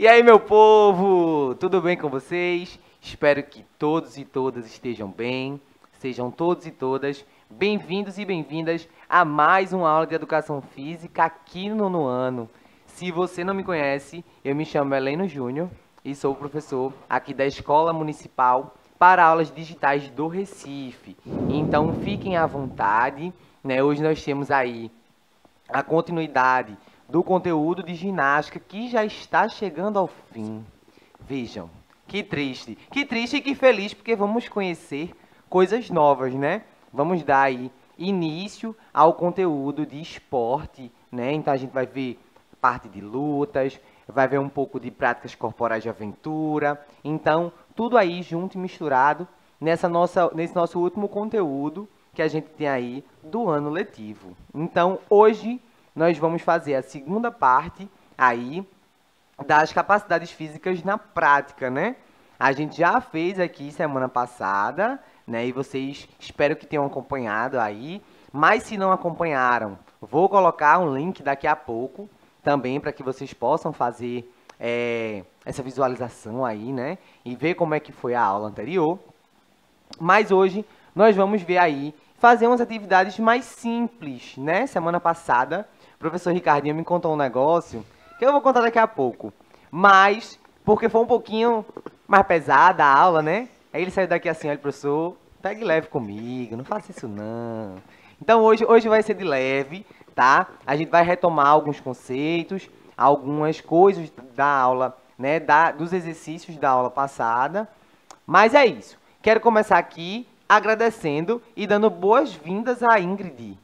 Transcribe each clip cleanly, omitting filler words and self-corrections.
E aí, meu povo, tudo bem com vocês? Espero que todos e todas estejam bem. Sejam todos e todas bem-vindos e bem-vindas a mais uma aula de Educação Física aqui no nono ano. Se você não me conhece, eu me chamo Heleno Júnior e sou professor aqui da Escola Municipal para Aulas Digitais do Recife. Então, fiquem à vontade, né? Hoje nós temos aí a continuidade do conteúdo de ginástica que já está chegando ao fim. Vejam, que triste e que feliz, porque vamos conhecer coisas novas, né? Vamos dar aí início ao conteúdo de esporte, né? Então a gente vai ver parte de lutas, vai ver um pouco de práticas corporais de aventura. Então, tudo aí junto e misturado nesse nosso último conteúdo que a gente tem aí do ano letivo. Então, hoje nós vamos fazer a segunda parte aí das capacidades físicas na prática, né? A gente já fez aqui semana passada, né? E vocês espero que tenham acompanhado aí. Mas se não acompanharam, vou colocar um link daqui a pouco também para que vocês possam fazer essa visualização aí, né? E ver como é que foi a aula anterior. Mas hoje nós vamos ver aí, fazer umas atividades mais simples, né? Semana passada, o professor Ricardinho me contou um negócio que eu vou contar daqui a pouco. Mas, porque foi um pouquinho mais pesada a aula, né? Aí ele saiu daqui assim, olha, professor, pegue leve comigo, não faça isso não. Então hoje vai ser de leve, tá? A gente vai retomar alguns conceitos, algumas coisas da aula, né? Dos exercícios da aula passada. Mas é isso. Quero começar aqui agradecendo e dando boas-vindas à Ingrid.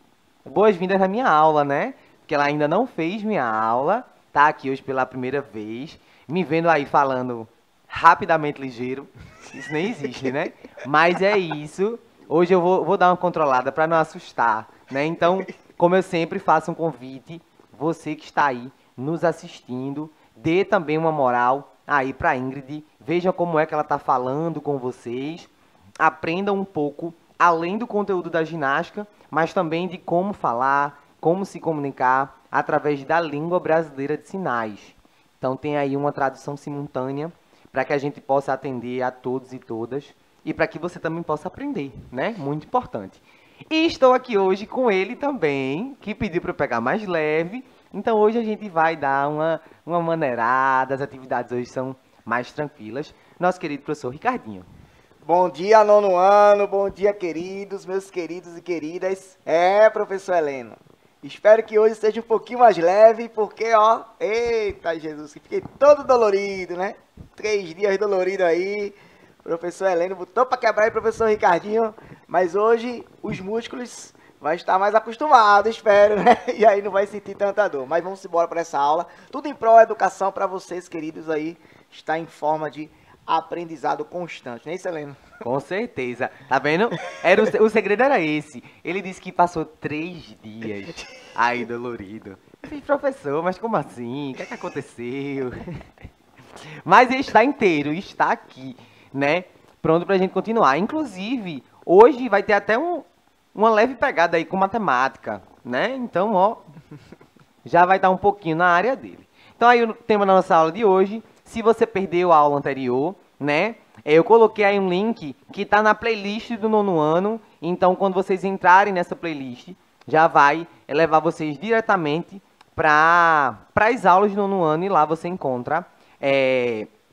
Boas-vindas na minha aula, né? Porque ela ainda não fez minha aula, tá aqui hoje pela primeira vez, me vendo aí falando rapidamente ligeiro. Isso nem existe, né? Mas é isso. Hoje eu vou dar uma controlada para não assustar, né? Então, como eu sempre faço um convite, você que está aí nos assistindo, dê também uma moral aí para Ingrid. Vejam como é que ela está falando com vocês. Aprendam um pouco, além do conteúdo da ginástica, mas também de como falar, como se comunicar através da língua brasileira de sinais. Então tem aí uma tradução simultânea para que a gente possa atender a todos e todas e para que você também possa aprender, né? Muito importante. E estou aqui hoje com ele também, que pediu para eu pegar mais leve. Então hoje a gente vai dar uma maneirada, as atividades hoje são mais tranquilas. Nosso querido professor Ricardinho. Bom dia, nono ano, bom dia, queridos, meus queridos e queridas. Professor Heleno, espero que hoje seja um pouquinho mais leve, porque, ó, eita Jesus, fiquei todo dolorido, né? 3 dias dolorido aí. Professor Heleno botou para quebrar aí, professor Ricardinho, mas hoje os músculos vão estar mais acostumados, espero, né? E aí não vai sentir tanta dor. Mas vamos embora para essa aula. Tudo em prol da educação para vocês, queridos, aí, está em forma de aprendizado constante, não é isso, Heleno? Com certeza. Tá vendo? O segredo era esse. Ele disse que passou 3 dias aí dolorido. Eu falei, professor, mas como assim? O que é que aconteceu? Mas ele está inteiro, está aqui, né? Pronto pra gente continuar. Inclusive, hoje vai ter até uma leve pegada aí com matemática, né? Então, ó, já vai estar um pouquinho na área dele. Então, aí o tema da nossa aula de hoje, se você perdeu a aula anterior, né? Eu coloquei aí um link que está na playlist do nono ano. Então, quando vocês entrarem nessa playlist, já vai levar vocês diretamente para as aulas do nono ano. E lá você encontra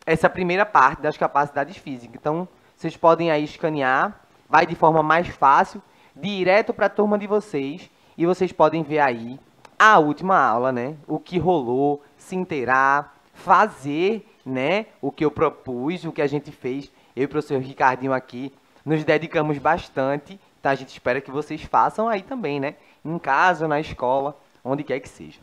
essa primeira parte das capacidades físicas. Então, vocês podem aí escanear. Vai de forma mais fácil, direto para a turma de vocês. E vocês podem ver aí a última aula, né? O que rolou, se inteirar, fazer, né, o que eu propus, o que a gente fez, eu e o professor Ricardinho aqui, nos dedicamos bastante, tá? A gente espera que vocês façam aí também, né, em casa, na escola, onde quer que seja.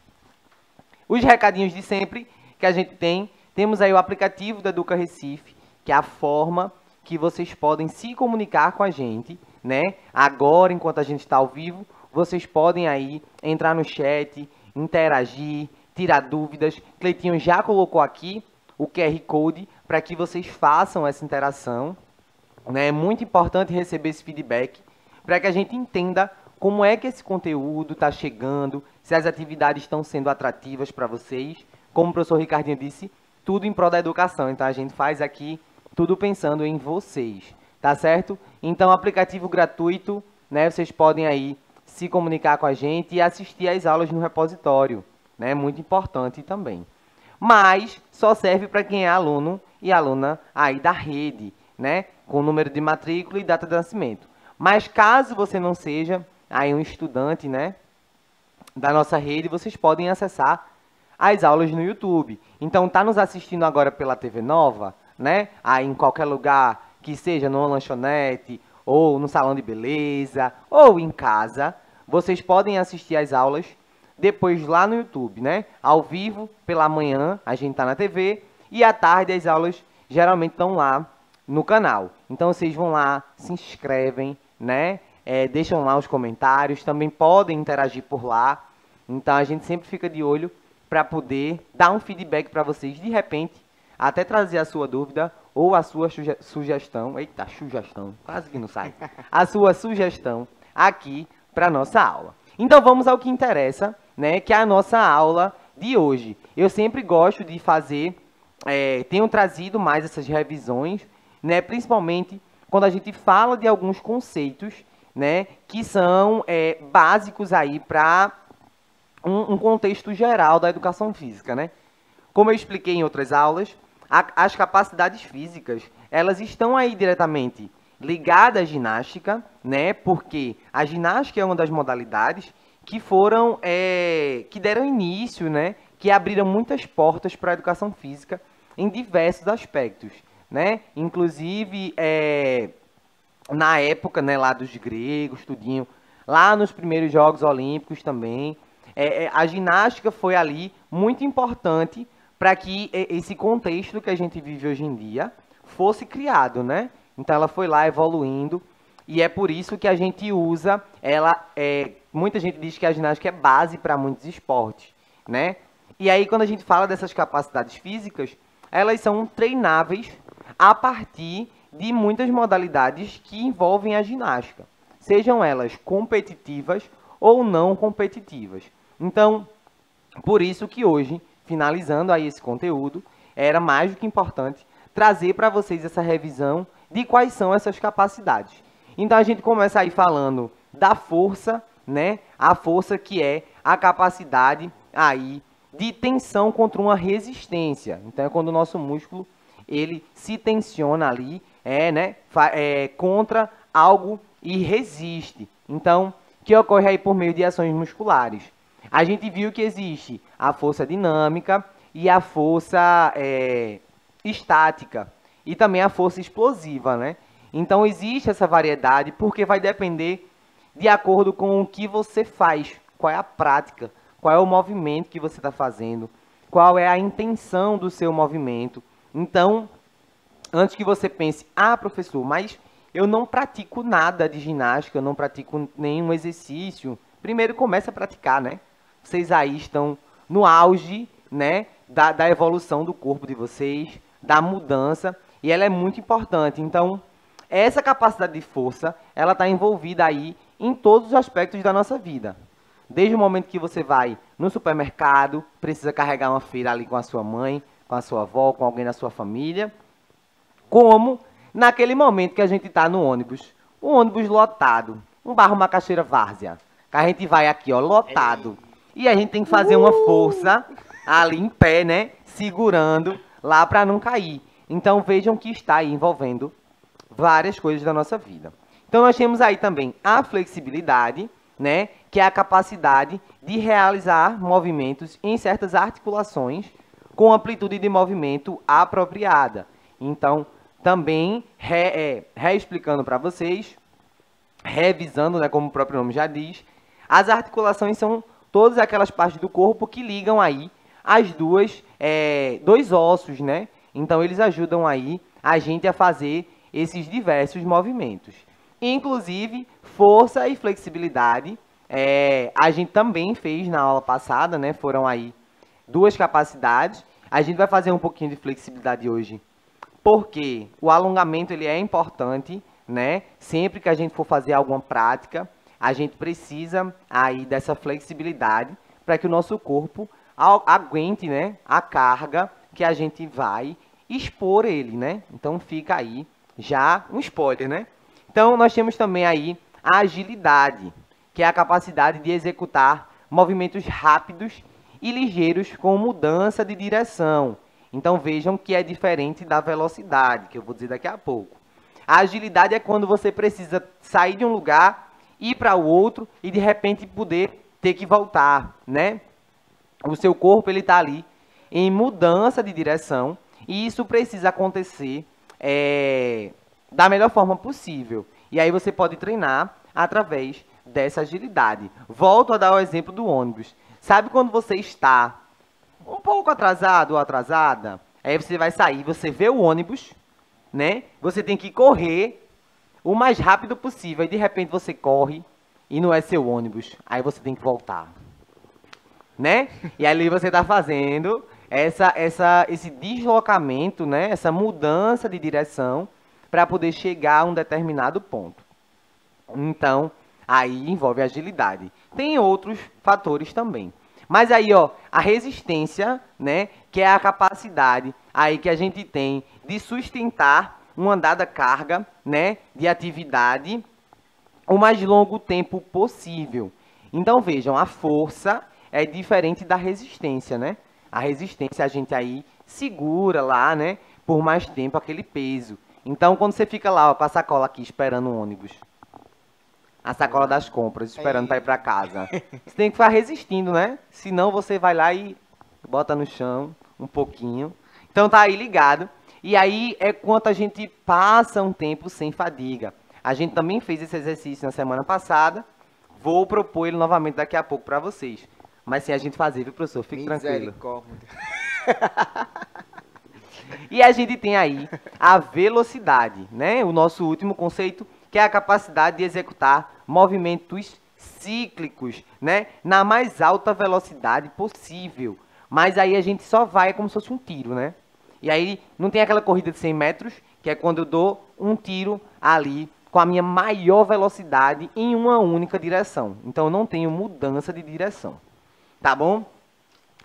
Os recadinhos de sempre que a gente tem, temos aí o aplicativo da Educa Recife, que é a forma que vocês podem se comunicar com a gente, né, agora, enquanto a gente está ao vivo, vocês podem aí entrar no chat, interagir, tirar dúvidas. Cleitinho já colocou aqui o QR Code para que vocês façam essa interação, né? É muito importante receber esse feedback para que a gente entenda como é que esse conteúdo está chegando, se as atividades estão sendo atrativas para vocês. Como o professor Ricardinho disse, tudo em prol da educação. Então a gente faz aqui tudo pensando em vocês, tá certo? Então aplicativo gratuito, né? Vocês podem aí se comunicar com a gente e assistir às aulas no repositório, né? Muito importante também. Mas só serve para quem é aluno e aluna aí da rede, né? Com número de matrícula e data de nascimento. Mas caso você não seja aí um estudante, né, da nossa rede, vocês podem acessar as aulas no YouTube. Então, tá nos assistindo agora pela TV Nova, né? Aí em qualquer lugar, que seja numa lanchonete, ou no salão de beleza, ou em casa, vocês podem assistir as aulas depois lá no YouTube, né? Ao vivo, pela manhã, a gente tá na TV, e à tarde as aulas geralmente estão lá no canal. Então, vocês vão lá, se inscrevem, né? Deixam lá os comentários, também podem interagir por lá. Então, a gente sempre fica de olho para poder dar um feedback para vocês, de repente, até trazer a sua dúvida ou a sua sugestão. Eita, sugestão, quase que não sai. A sua sugestão aqui para nossa aula. Então, vamos ao que interessa, né? Que é a nossa aula de hoje. Eu sempre gosto de fazer, tenho trazido mais essas revisões, né? Principalmente quando a gente fala de alguns conceitos, né, que são básicos aí para um contexto geral da educação física, né? Como eu expliquei em outras aulas, as capacidades físicas, elas estão aí diretamente ligadas à ginástica, né? Porque a ginástica é uma das modalidades que foram, que deram início, né? Que abriram muitas portas para a educação física em diversos aspectos, né? Inclusive, na época, né, lá dos gregos, tudinho, lá nos primeiros Jogos Olímpicos também, a ginástica foi ali muito importante para que esse contexto que a gente vive hoje em dia fosse criado, né? Então ela foi lá evoluindo e é por isso que a gente usa ela. Muita gente diz que a ginástica é base para muitos esportes, né? E aí quando a gente fala dessas capacidades físicas, elas são treináveis a partir de muitas modalidades que envolvem a ginástica, sejam elas competitivas ou não competitivas. Então, por isso que hoje, finalizando aí esse conteúdo, era mais do que importante trazer para vocês essa revisão de quais são essas capacidades. Então, a gente começa aí falando da força, né? A força que é a capacidade aí de tensão contra uma resistência. Então, é quando o nosso músculo ele se tensiona ali, né? Contra algo e resiste. Então, que ocorre aí por meio de ações musculares. A gente viu que existe a força dinâmica e a força estática e também a força explosiva, né? Então existe essa variedade porque vai depender de acordo com o que você faz, qual é a prática, qual é o movimento que você está fazendo, qual é a intenção do seu movimento. Então, antes que você pense, professor, mas eu não pratico nada de ginástica, eu não pratico nenhum exercício. Primeiro comece a praticar, né? Vocês aí estão no auge, né, da evolução do corpo de vocês, da mudança, e ela é muito importante. Então, essa capacidade de força, ela está envolvida aí em todos os aspectos da nossa vida. Desde o momento que você vai no supermercado, precisa carregar uma feira ali com a sua mãe, com a sua avó, com alguém da sua família, como naquele momento que a gente está no ônibus, um ônibus lotado, um barro Macaxeira Várzea, que a gente vai aqui, ó, lotado. E a gente tem que fazer uma força ali em pé, né? Segurando lá para não cair. Então vejam que está aí envolvendo várias coisas da nossa vida. Então nós temos aí também a flexibilidade, né? Que é a capacidade de realizar movimentos em certas articulações com amplitude de movimento apropriada. Então, também reexplicando para vocês, revisando, né, como o próprio nome já diz, as articulações são todas aquelas partes do corpo que ligam aí as dois ossos, né? Então, eles ajudam aí a gente a fazer esses diversos movimentos. Inclusive, força e flexibilidade, a gente também fez na aula passada, né? Foram aí duas capacidades. A gente vai fazer um pouquinho de flexibilidade hoje, porque o alongamento ele é importante, né? Sempre que a gente for fazer alguma prática, a gente precisa aí dessa flexibilidade para que o nosso corpo aguente, né, a carga que a gente vai expor ele, né? Então fica aí já um spoiler, né? Então nós temos também aí a agilidade, que é a capacidade de executar movimentos rápidos e ligeiros com mudança de direção. Então vejam que é diferente da velocidade, que eu vou dizer daqui a pouco. A agilidade é quando você precisa sair de um lugar, ir para o outro e de repente poder ter que voltar, né? O seu corpo ele está ali em mudança de direção e isso precisa acontecer da melhor forma possível. E aí você pode treinar através dessa agilidade. Volto a dar o exemplo do ônibus. Sabe quando você está um pouco atrasado ou atrasada? Aí você vai sair, você vê o ônibus, né? Você tem que correr o mais rápido possível. E de repente você corre e não é seu ônibus. Aí você tem que voltar, né? E ali você está fazendo esse deslocamento, né? Essa mudança de direção para poder chegar a um determinado ponto. Então, aí envolve agilidade. Tem outros fatores também. Mas aí, ó, a resistência, né, que é a capacidade aí que a gente tem de sustentar uma dada carga, né, de atividade o mais longo tempo possível. Então, vejam, a força é diferente da resistência, né? A resistência a gente aí segura lá, né, por mais tempo aquele peso. Então, quando você fica lá, ó, com a sacola aqui esperando o ônibus, a sacola das compras, esperando para ir para casa. Você tem que ficar resistindo, né? Senão você vai lá e bota no chão um pouquinho. Então tá aí ligado. E aí é quanto a gente passa um tempo sem fadiga. A gente também fez esse exercício na semana passada. Vou propor ele novamente daqui a pouco para vocês. Mas sem a gente fazer, viu, professor? Fique tranquilo. E a gente tem aí a velocidade, né? O nosso último conceito, que é a capacidade de executar movimentos cíclicos, né? Na mais alta velocidade possível. Mas aí a gente só vai como se fosse um tiro, né? E aí não tem aquela corrida de 100 metros, que é quando eu dou um tiro ali com a minha maior velocidade em uma única direção. Então eu não tenho mudança de direção. Tá bom?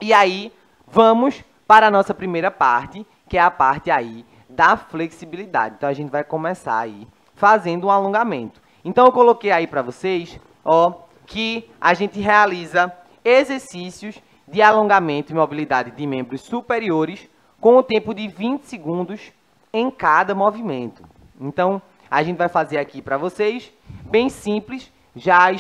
E aí vamos para a nossa primeira parte, que é a parte aí da flexibilidade. Então a gente vai começar aí fazendo um alongamento. Então eu coloquei aí para vocês, ó, que a gente realiza exercícios de alongamento e mobilidade de membros superiores com o tempo de 20 segundos em cada movimento. Então a gente vai fazer aqui para vocês, bem simples. Já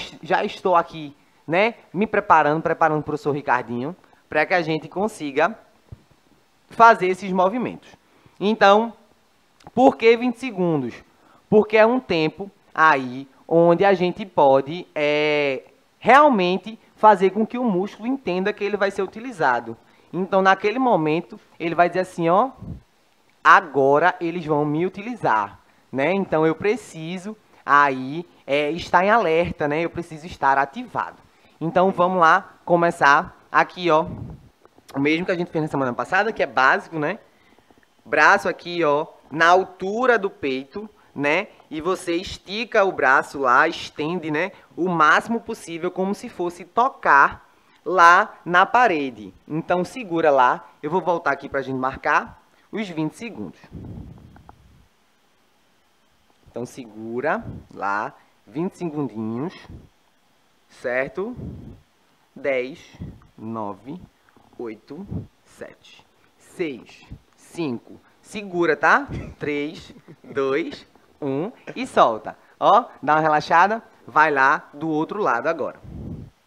estou aqui, né, me preparando o professor Ricardinho para que a gente consiga fazer esses movimentos. Então, por que 20 segundos? Porque é um tempo aí onde a gente pode realmente fazer com que o músculo entenda que ele vai ser utilizado. Então, naquele momento, ele vai dizer assim, ó, agora eles vão me utilizar, né? Então, eu preciso aí estar em alerta, né? Eu preciso estar ativado. Então, vamos lá começar aqui, ó, o mesmo que a gente fez na semana passada, que é básico, né? Braço aqui, ó, na altura do peito, né? E você estica o braço lá, estende, né, o máximo possível, como se fosse tocar lá na parede. Então, segura lá. Eu vou voltar aqui para a gente marcar os 20 segundos. Então, segura lá, 20 segundinhos, certo? 10, 9, 8, 7, 6, 5. Segura, tá? 3, 2, 1 e solta. Ó, dá uma relaxada. Vai lá do outro lado agora.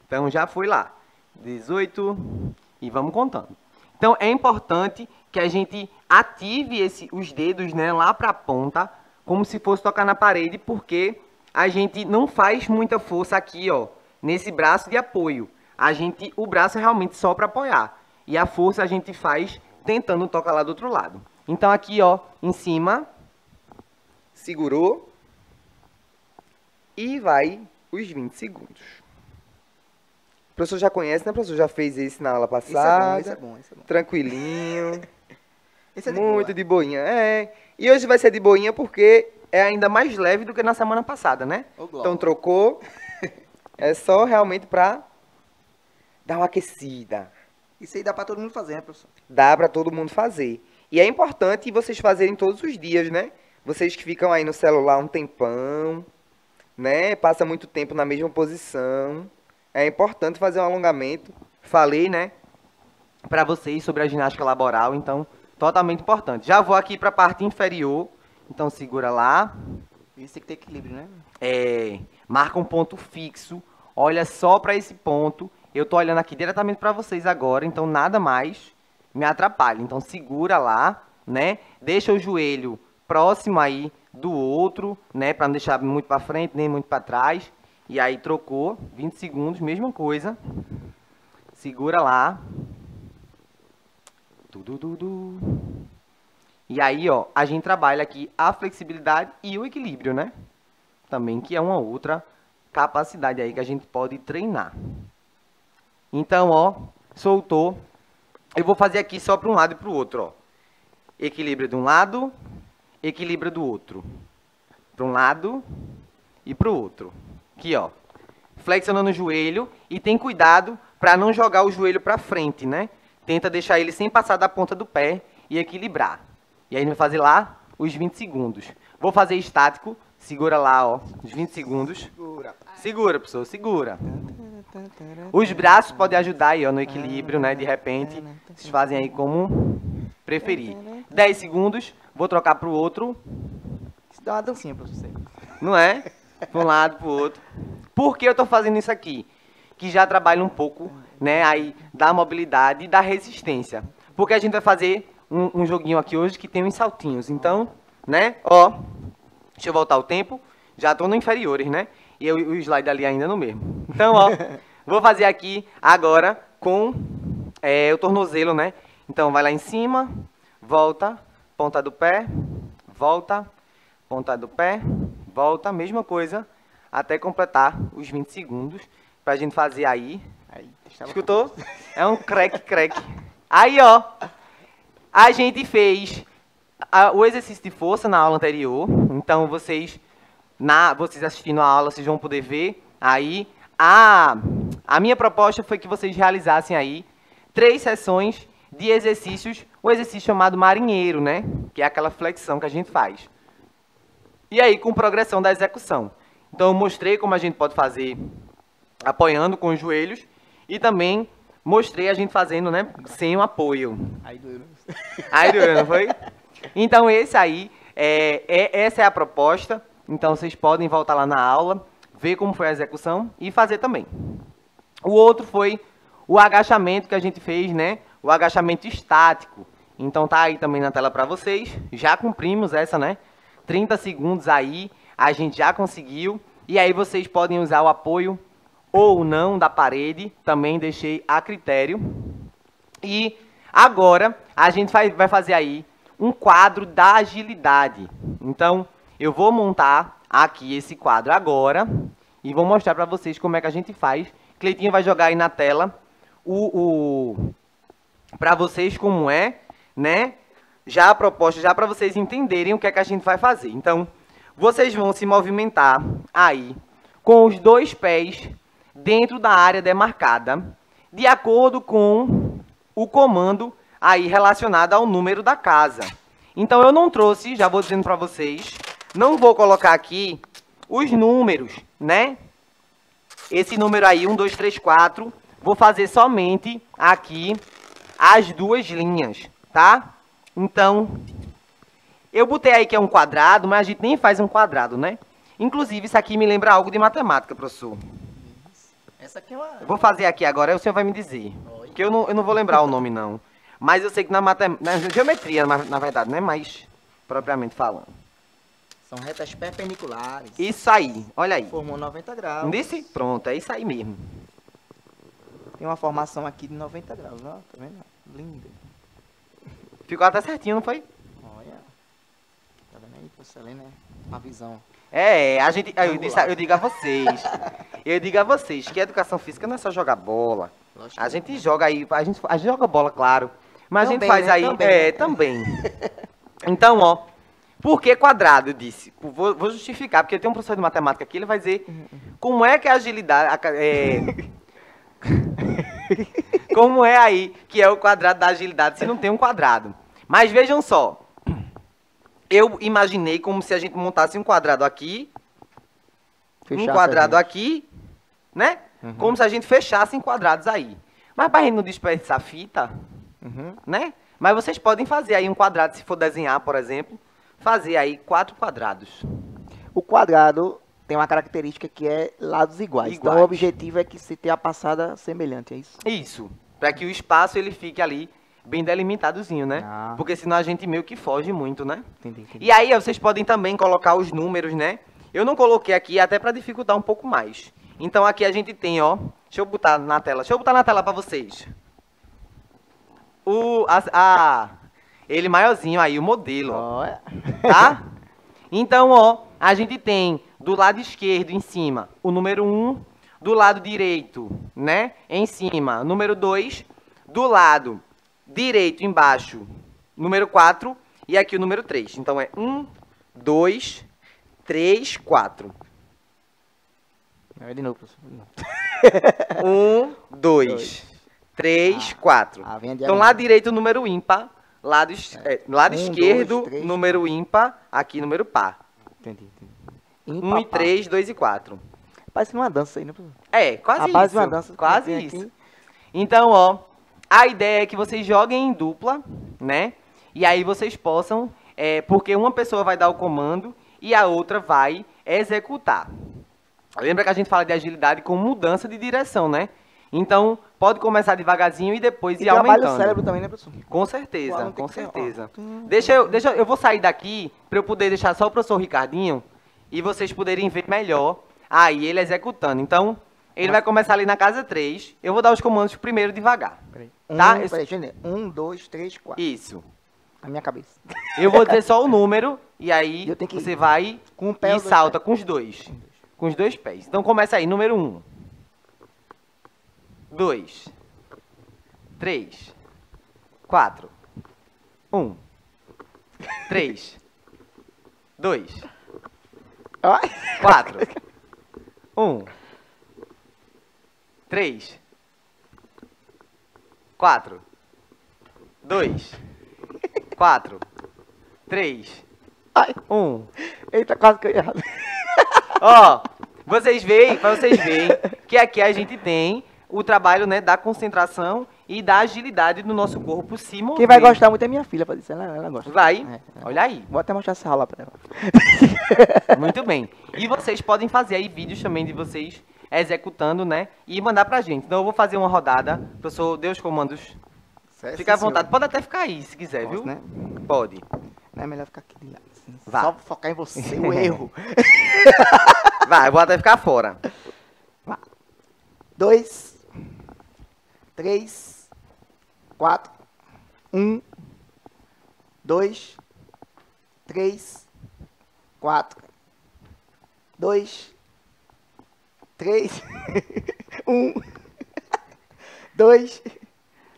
Então, já foi lá. 18 e vamos contando. Então, é importante que a gente ative os dedos, né, lá para a ponta, como se fosse tocar na parede, porque a gente não faz muita força aqui, ó, nesse braço de apoio. O braço é realmente só para apoiar. E a força a gente faz tentando tocar lá do outro lado. Então, aqui, ó, em cima, segurou e vai os 20 segundos. O professor já conhece, né? O professor já fez esse na aula passada. Esse é bom. Tranquilinho. Esse é muito de boinha. E hoje vai ser de boinha porque é ainda mais leve do que na semana passada, né? Então trocou. É só realmente pra dar uma aquecida. Isso aí dá pra todo mundo fazer, né, professor? Dá para todo mundo fazer. E é importante vocês fazerem todos os dias, né? Vocês que ficam aí no celular um tempão, né? Passa muito tempo na mesma posição. É importante fazer um alongamento. Falei, né? Para vocês sobre a ginástica laboral, então, totalmente importante. Já vou aqui para a parte inferior. Então, segura lá. Isso tem que ter equilíbrio, né? Marca um ponto fixo. Olha só para esse ponto. Eu tô olhando aqui diretamente para vocês agora, então nada mais me atrapalha. Então segura lá, né? Deixa o joelho próximo aí do outro, né? Para não deixar muito para frente nem muito para trás. E aí trocou, 20 segundos, mesma coisa. Segura lá. E aí, ó, a gente trabalha aqui a flexibilidade e o equilíbrio, né? Também que é uma outra capacidade aí que a gente pode treinar. Então, ó, soltou. Eu vou fazer aqui só para um lado e para o outro, ó. Equilíbrio de um lado, equilíbrio do outro. Para um lado e para o outro. Aqui, ó. Flexionando o joelho e tem cuidado para não jogar o joelho para frente, né? Tenta deixar ele sem passar da ponta do pé e equilibrar. E aí a gente vai fazer lá os 20 segundos. Vou fazer estático. Segura lá, ó, os 20 segundos. Segura. Segura, pessoal, segura. Os braços podem ajudar aí, ó, no equilíbrio, né? De repente, vocês fazem aí como preferir. 10 segundos, vou trocar pro outro. Isso dá uma dancinha pra você. Não é? Para um lado, pro outro. Por que eu tô fazendo isso aqui? Que já trabalha um pouco, né? Aí da mobilidade e da resistência. Porque a gente vai fazer um joguinho aqui hoje que tem uns saltinhos. Então, né? Ó, deixa eu voltar o tempo. Já tô no inferiores, né? E o slide ali ainda no mesmo. Então, ó, vou fazer aqui agora com o tornozelo, né? Então, vai lá em cima, volta, ponta do pé, volta, ponta do pé, volta, mesma coisa, até completar os 20 segundos, pra gente fazer aí. Escutou? É um crack. Aí, ó, a gente fez o exercício de força na aula anterior, então vocês assistindo a aula, vocês vão poder ver aí. A minha proposta foi que vocês realizassem aí 3 sessões de exercícios, o exercício chamado marinheiro, né? Que é aquela flexão que a gente faz. E aí, com progressão da execução. Então, eu mostrei como a gente pode fazer apoiando com os joelhos e também mostrei a gente fazendo, né, sem o apoio. Aí doeu. Aí doeu, não foi? Então, esse aí, essa é a proposta. Então, vocês podem voltar lá na aula, ver como foi a execução e fazer também. O outro foi o agachamento que a gente fez, né? O agachamento estático. Então, tá aí também na tela para vocês. Já cumprimos essa, né? 30 segundos aí, a gente já conseguiu. E aí, vocês podem usar o apoio ou não da parede. Também deixei a critério. E agora, a gente vai fazer aí um quadro da agilidade. Então, eu vou montar aqui esse quadro agora e vou mostrar para vocês como é que a gente faz. Cleitinho vai jogar aí na tela para vocês como é, né? Já a proposta, já para vocês entenderem o que é que a gente vai fazer. Então, vocês vão se movimentar aí com os 2 pés dentro da área demarcada, de acordo com o comando aí relacionado ao número da casa. Então, eu não trouxe, já vou dizendo para vocês, não vou colocar aqui os números, né? Esse número aí, 1, 2, 3, 4, vou fazer somente aqui as 2 linhas, tá? Então, eu botei aí que é um quadrado, mas a gente nem faz um quadrado, né? Inclusive, isso aqui me lembra algo de matemática, professor. Essa aqui é uma... Eu vou fazer aqui agora, aí o senhor vai me dizer. Que eu não vou lembrar o nome, não. Mas eu sei que na geometria, na verdade, né? Mas, propriamente falando. São retas perpendiculares. Isso aí, olha aí. Formou 90 graus. Não disse? Pronto, é isso aí mesmo. Tem uma formação aqui de 90 graus, ó. Tá vendo? Linda. Ficou até certinho, não foi? Olha. Tá vendo aí, professor Helena? Uma visão. Eu digo a vocês que a educação física não é só jogar bola. Lógico A que gente joga aí, a gente joga bola, claro. Mas Também, a gente faz né? aí, Também. também. Então, ó, por que quadrado, eu disse? Vou justificar, porque tem um professor de matemática aqui, ele vai dizer como é que a agilidade... como é aí que é o quadrado da agilidade se não tem um quadrado. Mas vejam só, eu imaginei como se a gente montasse um quadrado aqui, um quadrado aqui, né? Como se a gente fechasse em quadrados aí. Mas para a gente não desperdiçar fita, né? Mas vocês podem fazer aí um quadrado, se for desenhar, por exemplo, fazer aí 4 quadrados. O quadrado tem uma característica que é lados iguais. Então o objetivo é que se tenha a passada semelhante, é isso? Isso, para que o espaço ele fique ali bem delimitadozinho, né? Porque senão a gente meio que foge muito, né? Entendi. E aí vocês podem também colocar os números, né? Eu não coloquei aqui até para dificultar um pouco mais. Então aqui a gente tem, ó, deixa eu botar na tela para vocês. Ele maiorzinho aí, o modelo, ó, tá? Então, ó, a gente tem do lado esquerdo em cima o número 1, do lado direito, né, em cima, número 2, do lado direito embaixo, número 4 e aqui o número 3. Então é 1, 2, 3, 4. De novo, professor. 1, 2, 3, 4. Então, lado direito, número ímpar. Lado esquerdo, 2, número ímpar. Aqui, número par. Entendi. 1 e 3, 2 e 4. Parece uma dança aí, né, professor? É, quase isso. Base de uma dança, quase isso. Aqui. Então, ó, a ideia é que vocês joguem em dupla, né? E aí vocês possam, porque uma pessoa vai dar o comando e a outra vai executar. Lembra que a gente fala de agilidade com mudança de direção, né? Então, pode começar devagarzinho e depois ir aumentando. Trabalha o cérebro também, né, professor? Com certeza, com certeza. Eu vou sair daqui para eu poder deixar só o professor Ricardinho e vocês poderem ver melhor aí ele executando. Então, ele vai começar ali na casa 3. Eu vou dar os comandos primeiro devagar. Tá? Deixa eu ver. 1, 2, 3, 4. Isso. Na minha cabeça. Eu vou dizer só o número e aí você vai com o pé e salta com os dois. Com os dois pés. Então começa aí, número 1. 2. 3. 4. 1. 3. 2. 4. 1. 3. 4. 2. 4. 3. 1. Eita, quase que eu errado. Ó, pra vocês verem que aqui a gente tem o trabalho, né, da concentração e da agilidade do nosso corpo se mover. Quem vai gostar muito é minha filha, pra dizer, ela gosta. Vai, olha aí. Vou até mostrar essa aula pra ela. Muito bem. E vocês podem fazer aí vídeos também de vocês executando, né, e mandar pra gente. Então eu vou fazer uma rodada, o professor dê os comandos. Fica à vontade, pode até ficar aí se quiser, viu? Né? Pode. Não é melhor ficar aqui de lado. Assim. Só focar em você, o erro. Vai, vou até ficar fora. 2, 3, 4, 1, 2, 3, 4, 2, 3, 1, 2,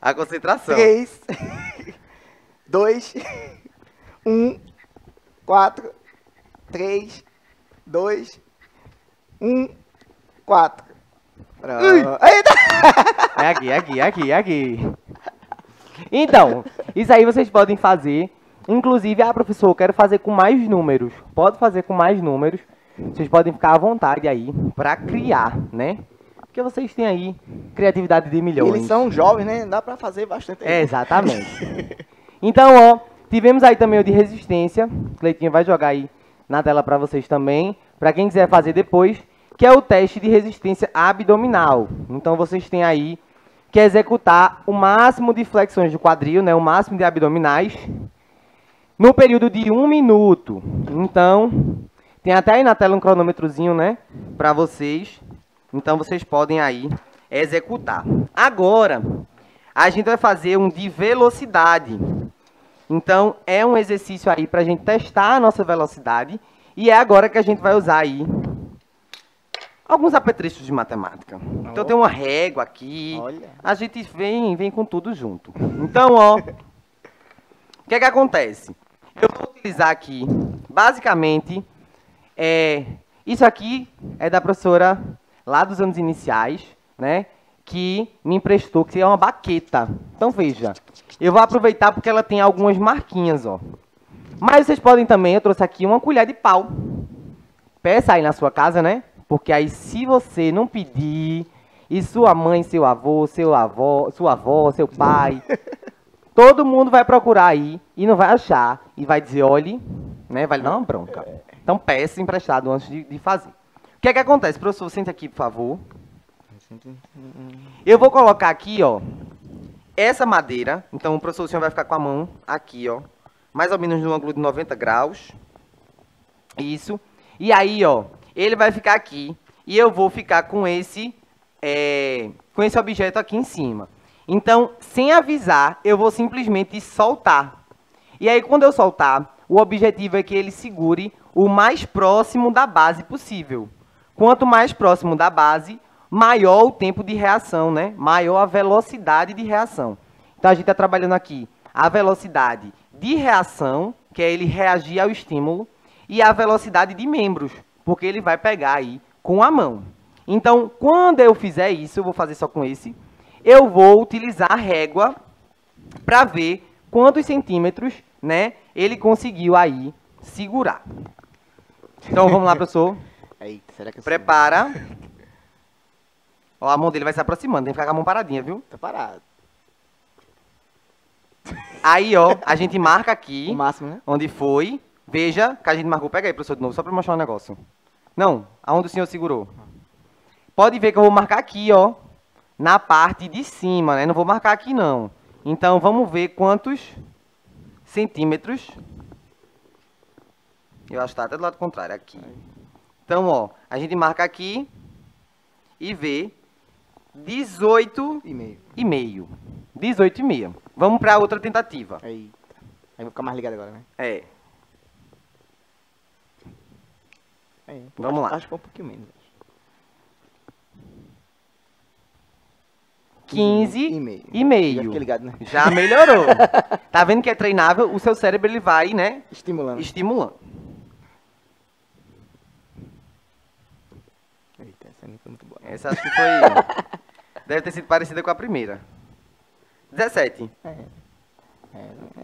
a concentração. 3, 2, 1, 4, 3, 2, 1, 4. É aqui. Então, isso aí vocês podem fazer. Inclusive, professor, eu quero fazer com mais números. Pode fazer com mais números. Vocês podem ficar à vontade aí para criar, né? Porque vocês têm aí criatividade de milhões. Eles são jovens, né? Dá para fazer bastante. Exatamente. Então, ó, tivemos aí também o de resistência. O Cleitinho vai jogar aí na tela para vocês também. Para quem quiser fazer depois, que é o teste de resistência abdominal. Então, vocês têm aí que executar o máximo de flexões do quadril, né? O máximo de abdominais no período de 1 minuto. Então, tem até aí na tela um cronômetrozinho, né? Para vocês. Então, vocês podem aí executar. Agora, a gente vai fazer um de velocidade. Então, é um exercício aí para a gente testar a nossa velocidade. E é agora que a gente vai usar aí alguns apetrechos de matemática. Então, tem uma régua aqui. Olha. A gente vem com tudo junto. Então, ó, o que é que acontece? Eu vou utilizar aqui, basicamente, isso aqui é da professora lá dos anos iniciais, né? que me emprestou, que é uma baqueta. Então veja, eu vou aproveitar porque ela tem algumas marquinhas, ó. Mas vocês podem também, eu trouxe aqui uma colher de pau. Peça aí na sua casa, né? Porque aí se você não pedir, e sua mãe, seu avô, sua avó, seu pai, todo mundo vai procurar aí e não vai achar. E vai dizer, olhe, né? Vai lhe dar uma bronca. Então peça emprestado antes de fazer. O que é que acontece? Professor, sente aqui, por favor. Eu vou colocar aqui, ó, essa madeira. Então o professor, o senhor vai ficar com a mão aqui, ó, mais ou menos no ângulo de 90 graus. Isso. E aí, ó, ele vai ficar aqui e eu vou ficar com esse objeto aqui em cima. Então, sem avisar, eu vou simplesmente soltar. E aí, quando eu soltar, o objetivo é que ele segure o mais próximo da base possível. Quanto mais próximo da base, maior o tempo de reação, né? Maior a velocidade de reação. Então, a gente está trabalhando aqui a velocidade de reação, que é ele reagir ao estímulo, e a velocidade de membros, porque ele vai pegar aí com a mão. Então, quando eu fizer isso, eu vou fazer só com esse, eu vou utilizar a régua para ver quantos centímetros, né, ele conseguiu aí segurar. Então, vamos lá, professor. Eita, será que eu Prepara. Ó, a mão dele vai se aproximando, tem que ficar com a mão paradinha, viu? Tá parado. Aí, ó, a gente marca aqui O máximo, né? onde foi. Veja que a gente marcou. Pega aí, professor, de novo, só para mostrar um negócio. Não, aonde o senhor segurou. Pode ver que eu vou marcar aqui, ó, na parte de cima, né? Não vou marcar aqui, não. Então, vamos ver quantos centímetros. Eu acho que tá até do lado contrário, aqui. Então, ó, a gente marca aqui e vê 18,5. 18,5. Vamos para outra tentativa. Eita. Aí vou ficar mais ligado agora, né? É. Vamos lá. Acho que foi um pouquinho menos. 15,5. Já fiquei ligado, né? Já melhorou. Tá vendo que é treinável? O seu cérebro ele vai, né? Estimulando. Estimulando. Eita, essa nem foi muito boa. Essa acho que foi... Deve ter sido parecida com a primeira. 17.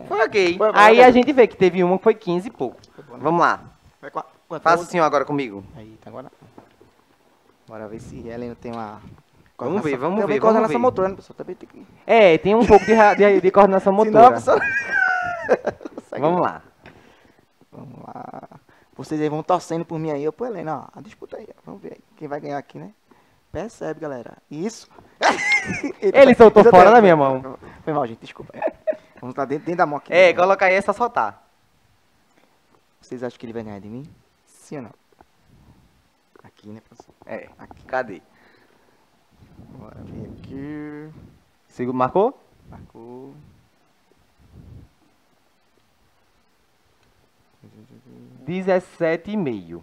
Foi ok. Aí a gente vê que teve uma que foi 15 e pouco. Vamos lá. Faça o senhor agora comigo. Aí, tá agora. Bora ver se Helena tem uma... Vamos ver, vamos Também ver. coordenação motora, né, pessoal? Também tem que... É, tem um pouco de coordenação motora. Senão, Vamos lá. Vamos lá. Vocês aí vão torcendo por mim aí. Eu, pô, Helena, ó, a disputa aí. Vamos ver aí quem vai ganhar aqui, né? Percebe, galera. Isso. Ele soltou fora da minha mão. Foi mal, gente, desculpa. Vamos lá dentro da mão aqui. É, coloca aí, é só soltar. Vocês acham que ele vai ganhar de mim? Sim ou não? Aqui, né, professor? É, aqui. Cadê? Bora ver aqui. Segundo, marcou? Marcou. 17,5.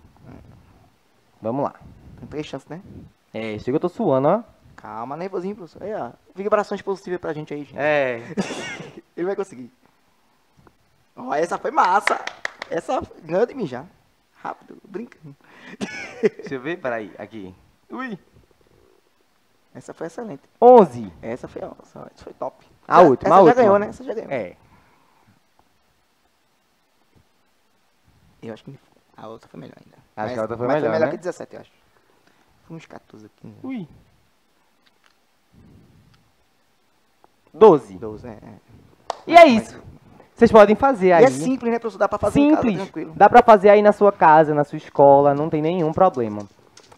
Vamos lá. Tem 3 chances, né? É, chega, eu tô suando, ó. Calma, nervosinho, professor. Aí, ó. Vibrações positivas pra gente aí, gente. É. Ele vai conseguir. Ó, essa foi massa. Essa ganhou de mim já. Rápido, brincando. Deixa eu ver, peraí, aqui. Ui. Essa foi excelente. 11. Essa foi, ó, essa foi top. A última, essa a já última. ganhou, né? Essa já ganhou. É. Eu acho que a outra foi melhor ainda. Acho que a outra foi mas melhor, foi melhor né? que 17, eu acho. Foi uns 14 aqui. Né? Ui. 12. 12, é. E é isso. Vocês podem fazer aí. E é simples, né, professor? Dá pra fazer em casa, Simples. tranquilo. Dá pra fazer aí na sua casa, na sua escola, não tem nenhum problema.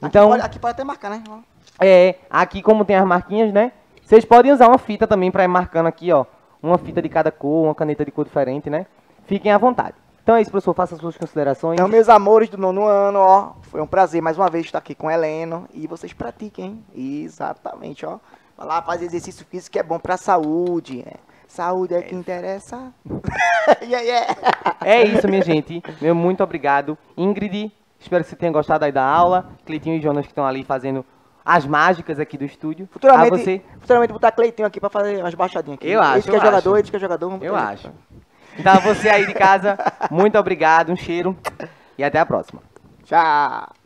Então, Aqui pode até marcar, né? aqui como tem as marquinhas, né? Vocês podem usar uma fita também pra ir marcando aqui, ó. Uma fita de cada cor, uma caneta de cor diferente, né? Fiquem à vontade. Então é isso, professor. Faça as suas considerações. Então, meus amores do 9º ano, ó. Foi um prazer mais uma vez estar aqui com o Heleno. E vocês pratiquem, hein? Exatamente, ó. Vai lá fazer exercício físico que é bom pra saúde. Saúde é que interessa. É isso, minha gente. Meu muito obrigado. Ingrid, espero que você tenha gostado aí da aula. Cleitinho e Jonas que estão ali fazendo as mágicas aqui do estúdio. Futuramente botar Cleitinho aqui pra fazer umas baixadinhas aqui. Eu acho, Ele que é jogador, ele que é jogador. Vamos botar Eu ele acho. aqui. Então, você aí de casa, muito obrigado, um cheiro e até a próxima. Tchau.